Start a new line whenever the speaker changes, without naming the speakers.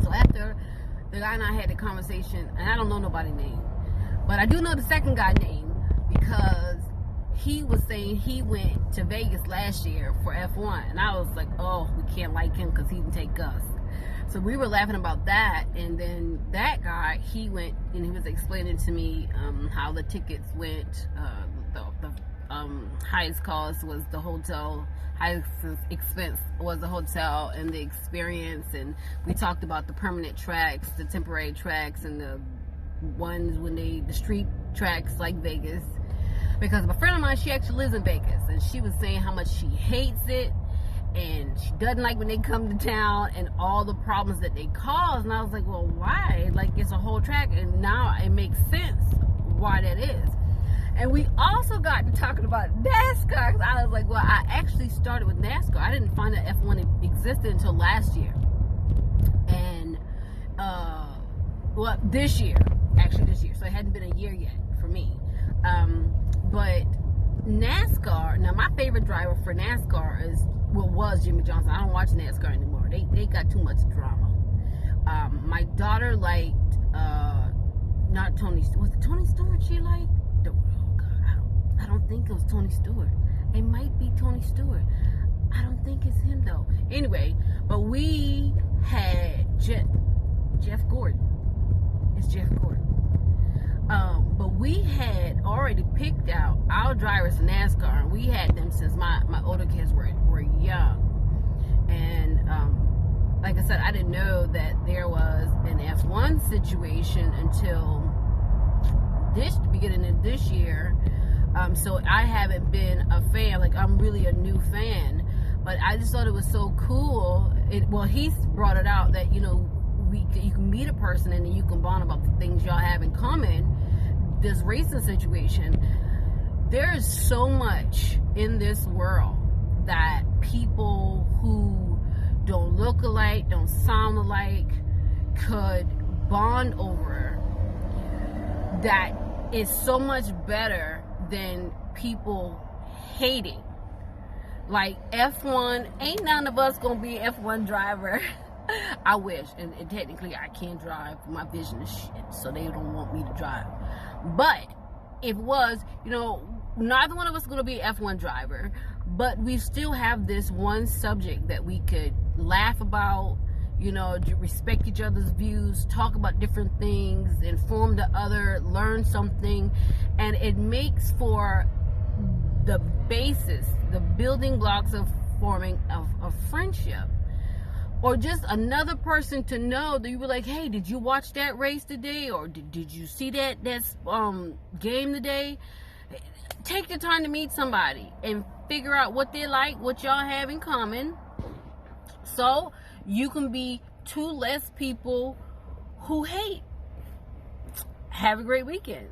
So after the guy and I had the conversation, and I don't know nobody's name, but I do know the second guy's name because he was saying he went to Vegas last year for F1, and I was like, oh, we can't like him because he didn't take us. So we were laughing about that, and then that guy, he went and he was explaining to me how the tickets went. The highest cost was the hotel, highest expense was the hotel and the experience, and we talked about the permanent tracks, the temporary tracks, and the ones the street tracks like Vegas. Because a friend of mine, she actually lives in Vegas, and she was saying how much she hates it, and she doesn't like when they come to town and all the problems that they cause. And I was like, well, why? Like, it's a whole track, and now it makes sense why that is. And we also got to talking about NASCAR, because I was like, well, I actually started with NASCAR. I didn't find that F1 existed until last year. And, well, this year. So it hadn't been a year yet for me. But NASCAR, now my favorite driver for NASCAR was Jimmy Johnson. I don't watch NASCAR anymore. They got too much drama. My daughter liked, not Tony, was it Tony Stewart she liked? Oh God, I don't think it was Tony Stewart. It might be Tony Stewart. I don't think it's him though. Anyway, but we had Jeff Gordon. It's Jeff Gordon. But we had already picked out our drivers for NASCAR, and we had them since my older kids were young. And like I said, I didn't know that there was an F1 situation until the beginning of this year. So I haven't been a fan. Like, I'm really a new fan, but I just thought it was so cool. Well, he brought it out that, you can meet a person and then you can bond about the things y'all have in common. This racing situation, there is so much in this world that people who don't look alike, don't sound alike, could bond over, that is so much better than people hating. Like, F1, ain't none of us gonna be an F1 driver. I wish, and technically I can't drive. My vision is shit, so they don't want me to drive. But if it was, neither one of us is going to be an F1 driver, but we still have this one subject that we could laugh about, respect each other's views, talk about different things, inform the other, learn something, and it makes for the basis, the building blocks of forming a friendship. Or just another person to know that you were like, hey, did you watch that race today? Or did you see that game today? Take the time to meet somebody and figure out what they like, what y'all have in common, so you can be two less people who hate. Have a great weekend.